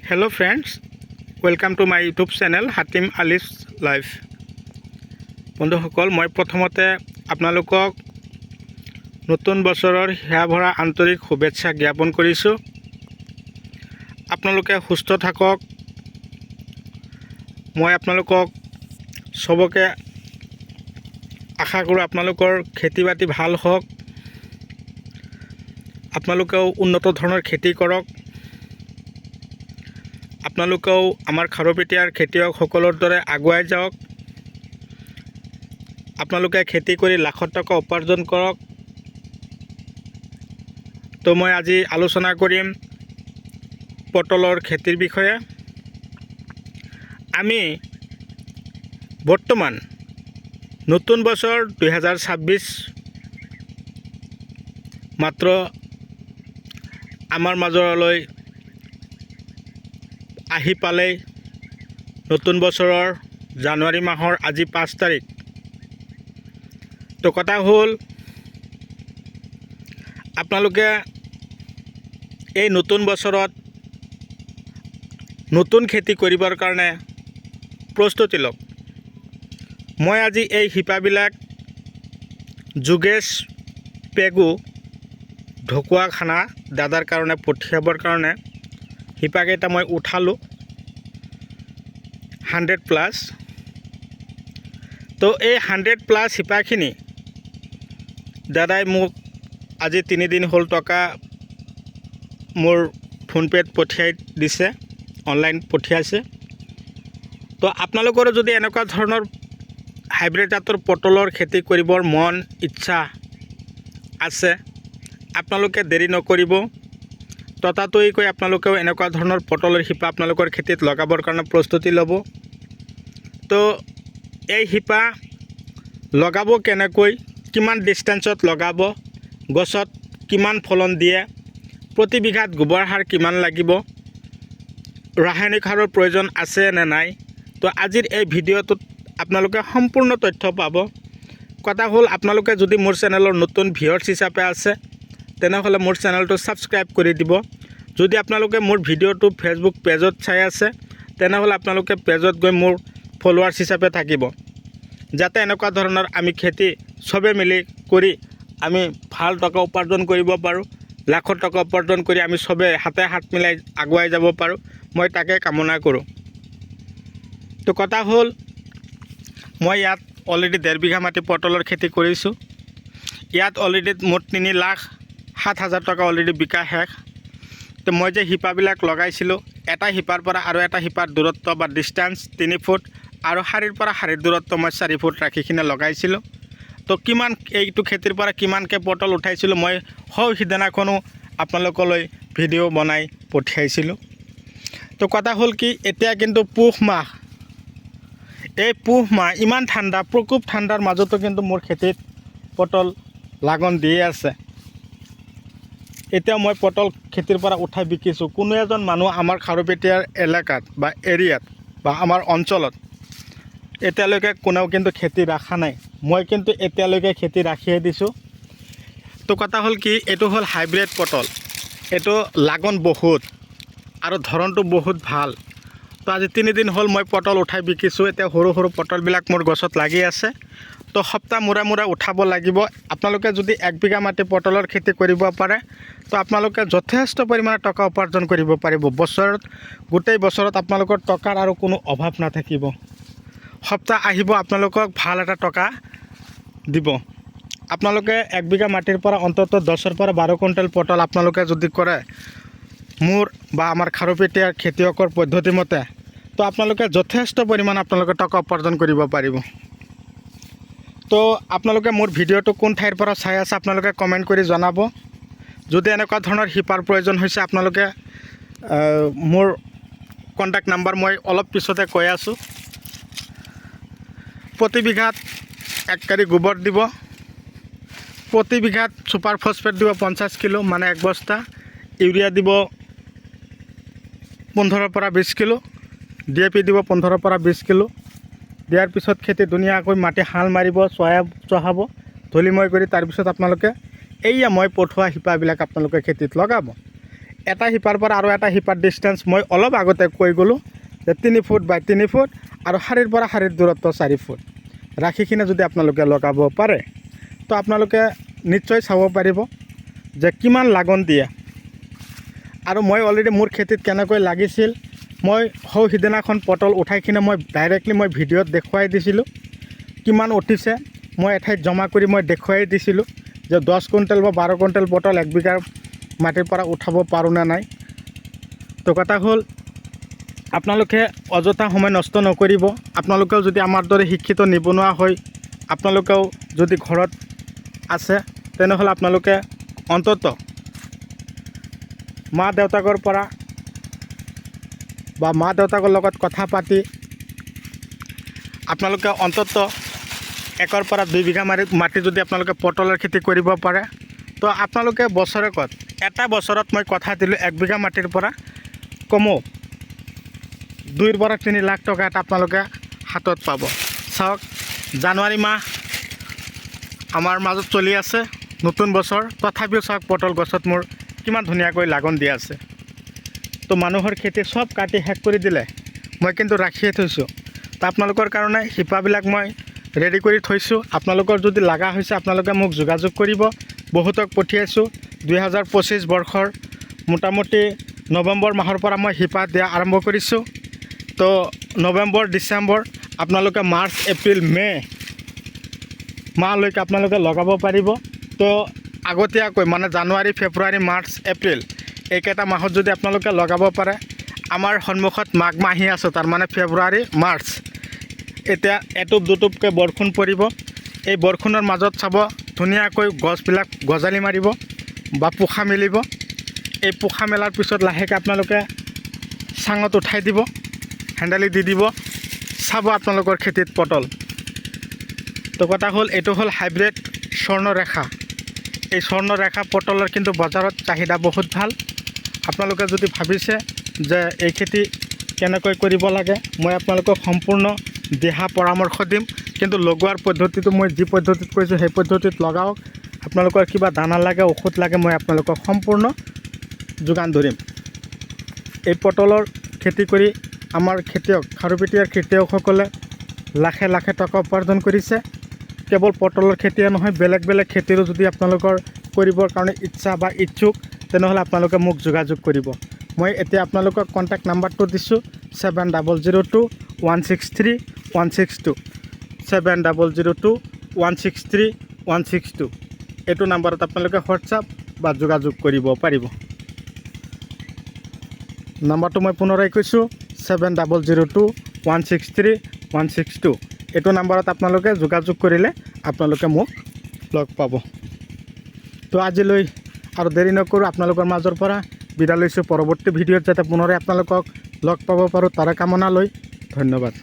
Hello friends, welcome to my YouTube channel Hatim Ali's Life. বন্ধুসকল মই প্ৰথমতে আপোনালোকক নতুন বছৰৰ হিয়া ভৰা আন্তৰিক শুভেচ্ছা জ্ঞাপন কৰিছোঁ। আপোনালোকে সুস্থ থাকক। মই আপোনালোকক সবকে আশা কৰোঁ আপোনালোকৰ খেতি বাতি ভাল হওক। আপোনালোকেও উন্নত ধৰণৰ খেতি কৰক। আপোনালোকেও আমাৰ খাৰুপেটীয়াৰ খেতিয়কসকলৰ দৰে আগুৱাই যাওক। আপোনালোকে খেতি কৰি লাখত টকা উপাৰ্জন কৰক। তো মই আজি আলোচনা কৰিম পটলৰ খেতিৰ বিষয়ে। আমি বৰ্তমান নতুন বছৰ 2026 মাত্ৰ আমাৰ মাজলৈ আহি পালেই। নতুন বছৰৰ জানুৱাৰী মাহৰ আজি 5 তাৰিখ। তো কথা হ'ল আপোনালোকে এই নতুন বছৰত নতুন খেতি কৰিবৰ কাৰণে প্ৰস্তুতি লওক। মই আজি এই শিপাবিলাক যোগেশ পেগু ঢকুৱাখানা দাদাৰ কাৰণে পঠিয়াবৰ কাৰণে শিপাকেইটা মই উঠালোঁ 100+। তো এই 100+ শিপাখিনি দাদাই মোক আজি 3 দিন হ'ল টকা মোৰ ফোনপে'ত পঠিয়াই দিছে, অনলাইন পঠিয়াইছে। তো আপোনালোকৰো যদি এনেকুৱা ধৰণৰ হাইব্ৰিড জাতৰ পটলৰ খেতি কৰিবৰ মন ইচ্ছা আছে, আপোনালোকে দেৰি নকৰিব। ততাতৈয়াকৈ আপোনালোকেও এনেকুৱা ধৰণৰ পটলৰ শিপা আপোনালোকৰ খেতিত লগাবৰ কাৰণে প্ৰস্তুতি ল'ব। তো এই শিপা লগাব কেনেকৈ, কিমান ডিষ্টেঞ্চত লগাব, গছত কিমান ফলন দিয়ে, প্ৰতি বিঘাত গোবৰ সাৰ কিমান লাগিব, ৰাসায়নিক সাৰৰ প্ৰয়োজন আছে নে নাই, তো আজিৰ এই ভিডিঅ'টোত আপোনালোকে সম্পূৰ্ণ তথ্য পাব। কথা হ'ল আপোনালোকে যদি মোৰ চেনেলৰ নতুন ভিউৱাৰ্ছ হিচাপে আছে তেনেহ'লে মোৰ চেনেলটো ছাবস্ক্ৰাইব কৰি দিব। যদি আপোনালোকে মোৰ ভিডিঅ'টো ফেচবুক পেজত চাই আছে তেনেহ'লে আপোনালোকে পেজত গৈ মোৰ ফলোৱাৰ্ছ হিচাপে থাকিব, যাতে এনেকুৱা ধৰণৰ আমি খেতি চবে মিলি কৰি আমি ভাল টকা উপাৰ্জন কৰিব পাৰোঁ। লাখত টকা উপাৰ্জন কৰি আমি চবে হাতে হাত মিলাই আগুৱাই যাব পাৰোঁ। মই তাকে কামনা কৰোঁ। তো কথা হ'ল মই ইয়াত অলৰেডি 1.5 বিঘা মাটি পটলৰ খেতি কৰিছোঁ। ইয়াত অলৰেডি মোৰ 3,07,000 টকা অলৰেডি বিকা শেষ। তো মই যে শিপাবিলাক লগাইছিলোঁ, এটা শিপাৰ পৰা আৰু এটা শিপাৰ দূৰত্ব বা ডিষ্টেঞ্চ 3 ফুট আৰু শাৰীৰ পৰা শাৰীৰ দূৰত্ব মই 4 ফুট ৰাখি কিনে লগাইছিলোঁ। তো কিমান এইটো খেতিৰ পৰা কিমানকৈ পটল উঠাইছিলোঁ মই সিদিনাখনো আপোনালোকলৈ ভিডিঅ' বনাই পঠিয়াইছিলোঁ। তো কথা হ'ল কি, এতিয়া কিন্তু পুহ মাহ, এই পুহ মাহ ইমান ঠাণ্ডা, প্ৰকোপ ঠাণ্ডাৰ মাজতো কিন্তু মোৰ খেতিত পটল লাগন দিয়ে আছে। এতিয়া মই পটল খেতিৰ পৰা উঠাই বিকিছোঁ। কোনো এজন মানুহ আমাৰ খাৰুপেটীয়াৰ এলেকাত বা এৰিয়াত বা আমাৰ অঞ্চলত এতিয়ালৈকে কোনেও কিন্তু খেতি ৰখা নাই। মই কিন্তু এতিয়ালৈকে খেতি ৰাখিয়ে দিছোঁ। তো কথা হ'ল কি, এইটো হ'ল হাইব্ৰিড পটল। এইটো লাগন বহুত আৰু ধৰণটো বহুত ভাল। তো আজি 3 দিন হ'ল মই পটল উঠাই বিকিছোঁ। এতিয়া সৰু সৰু পটলবিলাক মোৰ গছত লাগি আছে। তো সপ্তাহ মূৰে উঠাব লাগিব। আপোনালোকে যদি 1 বিঘা মাটি পটলৰ খেতি কৰিব পাৰে তো আপোনালোকে যথেষ্ট পৰিমাণে টকা উপাৰ্জন কৰিব পাৰিব। বছৰত, গোটেই বছৰত আপোনালোকৰ টকাৰ আৰু কোনো অভাৱ নাথাকিব। সপ্তাহ আহিব আপোনালোকক ভাল এটা টকা দিব। আপোনালোকে 1 বিঘা মাটিৰ পৰা অন্ততঃ 10-ৰ পৰা 12 কুইণ্টেল পটল আপোনালোকে যদি কৰে মোৰ বা আমাৰ খাৰুপেটীয়াৰ খেতিয়কৰ পদ্ধতিমতে, তো আপোনালোকে যথেষ্ট পৰিমাণে আপোনালোকে টকা উপাৰ্জন কৰিব পাৰিব। তো আপোনালোকে মোৰ ভিডিঅ'টো কোন ঠাইৰ পৰা চাই আছে আপোনালোকে কমেণ্ট কৰি জনাব। যদি এনেকুৱা ধৰণৰ শিপাৰ প্ৰয়োজন হৈছে আপোনালোকে মোৰ কণ্টেক্ট নাম্বাৰ মই অলপ পিছতে কৈ আছোঁ। প্ৰতি বিঘাত 1 কেজি গোবৰ দিব, প্ৰতি বিঘাত ছুপাৰ ফছফেট দিব 50 কিলো, মানে 1 বস্তা, ইউৰিয়া দিব 15 পৰা 20 কিলো, DAP দিব 15 পৰা 20 কিলো। দিয়াৰ পিছত খেতি ধুনীয়াকৈ মাটি হাল মাৰিব, চহাব, ধূলিময় কৰি তাৰপিছত আপোনালোকে এইয়া মই পঠোৱা শিপাবিলাক আপোনালোকে খেতিত লগাব। এটা শিপাৰ পৰা আৰু এটা শিপাৰ ডিষ্টেঞ্চ মই অলপ আগতে কৈ গ'লোঁ যে 3 ফুট বাই 3 ফুট আৰু শাৰীৰ পৰা শাৰীৰ দূৰত্ব 4 ফুট ৰাখি কিনে যদি আপোনালোকে লগাব পাৰে তো আপোনালোকে নিশ্চয় চাব পাৰিব যে কিমান লাগন দিয়ে। আৰু মই অলৰেডি মোৰ খেতিত কেনেকৈ লাগিছিল মই সিদিনাখন পটল উঠাই কিনে মই ডাইৰেক্টলি মই ভিডিঅ'ত দেখুৱাই দিছিলোঁ কিমান উঠিছে। মই এঠাইত জমা কৰি মই দেখুৱাই দিছিলোঁ যে 10 কুইণ্টেল বা 12 কুইণ্টেল পটল 1 বিঘাৰ মাটিৰ পৰা উঠাব পাৰোঁ নে নাই। তো কথা হ'ল আপোনালোকে অযথা সময় নষ্ট নকৰিব। আপোনালোকেও যদি আমাৰ দৰে শিক্ষিত নিবনুৱা হয় আপোনালোকেও যদি ঘৰত আছে তেনেহ'লে আপোনালোকে অন্তত মা দেউতাকৰ পৰা বা মা দেউতাকৰ লগত কথা পাতি আপোনালোকে অন্তত 1 পৰা 2 বিঘা মাটি যদি আপোনালোকে পটলৰ খেতি কৰিব পাৰে তো আপোনালোকে বছৰেকত এটা বছৰত মই কথা দিলোঁ 1 বিঘা মাটিৰ পৰা কমো 2 পৰা 3 লাখ টকা এটা আপোনালোকে হাতত পাব। চাওক জানুৱাৰী মাহ আমাৰ মাজত চলি আছে নতুন বছৰ, তথাপিও চাওক পটল গছত মোৰ কিমান ধুনীয়াকৈ লাগন দি আছে। তো মানুহৰ খেতি সব কাটি শেষ কৰি দিলে, মই কিন্তু ৰাখিয়ে থৈছোঁ। তো আপোনালোকৰ কাৰণে শিপাবিলাক মই ৰেডি কৰি থৈছোঁ। আপোনালোকৰ যদি লগা হৈছে আপোনালোকে মোক যোগাযোগ কৰিব। বহুতক পঠিয়াইছোঁ। 2025 বৰ্ষৰ মোটামুটি নৱেম্বৰ মাহৰ পৰা মই শিপা দিয়া আৰম্ভ কৰিছোঁ। তো নৱেম্বৰ ডিচেম্বৰ আপোনালোকে মাৰ্চ এপ্ৰিল মে মাহলৈকে আপোনালোকে লগাব পাৰিব। তো আগতীয়াকৈ মানে জানুৱাৰী ফেব্ৰুৱাৰী মাৰ্চ এপ্ৰিল এইকেইটা মাহত যদি আপোনালোকে লগাব পাৰে, আমাৰ সন্মুখত মাঘ মাহ আহি আছে, তাৰমানে ফেব্ৰুৱাৰী মাৰ্চ এতিয়া এটুপ দুটুপকৈ বৰষুণ পৰিব। এই বৰষুণৰ মাজত চাব ধুনীয়াকৈ গছবিলাক গজালি মাৰিব বা পোখা মেলিব। এই পোখা মেলাৰ পিছত লাহেকৈ আপোনালোকে চাঙত উঠাই দিব, হেণ্ডালি দি দিব, চাব আপোনালোকৰ খেতিত পটল। তো কথা হ'ল এইটো হ'ল হাইব্ৰিড স্বৰ্ণৰেখা। এই স্বৰ্ণৰেখা পটলৰ কিন্তু বজাৰত চাহিদা বহুত ভাল। আপোনালোকে যদি ভাবিছে যে এই খেতি কেনেকৈ কৰিব লাগে মই আপোনালোকক সম্পূৰ্ণ দিহা পৰামৰ্শ দিম, কিন্তু লগোৱাৰ পদ্ধতিটো মই যি পদ্ধতিত কৈছোঁ সেই পদ্ধতিত লগাওক। আপোনালোকৰ কিবা দানা লাগে ঔষধ লাগে মই আপোনালোকক সম্পূৰ্ণ যোগান ধৰিম। এই পটলৰ খেতি কৰি আমাৰ খেতিয়ক খাৰুপেটীয়াৰ খেতিয়কসকলে লাখে লাখে টকা উপাৰ্জন কৰিছে। কেৱল পটলৰ খেতিয়ে নহয়, বেলেগ বেলেগ খেতিৰো যদি আপোনালোকৰ কৰিবৰ কাৰণে ইচ্ছা বা ইচ্ছুক তেনেহ'লে আপোনালোকে মোক যোগাযোগ কৰিব। মই এতিয়া আপোনালোকক কণ্টেক্ট নাম্বাৰটো দিছোঁ 7002163162 7002163162। এইটো নাম্বাৰত আপোনালোকে হোৱাটছআপ বা যোগাযোগ কৰিব পাৰিব। নাম্বাৰটো মই পুনৰাই কৈছোঁ 7002163162। এইটো নাম্বাৰত আপোনালোকে যোগাযোগ কৰিলে আপোনালোকে মোক লগ পাব। তো আজিলৈ আৰু দেৰি নকৰোঁ, আপোনালোকৰ মাজৰ পৰা বিদায় লৈছোঁ। পৰৱৰ্তী ভিডিঅ'ত যাতে পুনৰাই আপোনালোকক লগ পাব পাৰোঁ তাৰে কামনা লৈ ধন্যবাদ।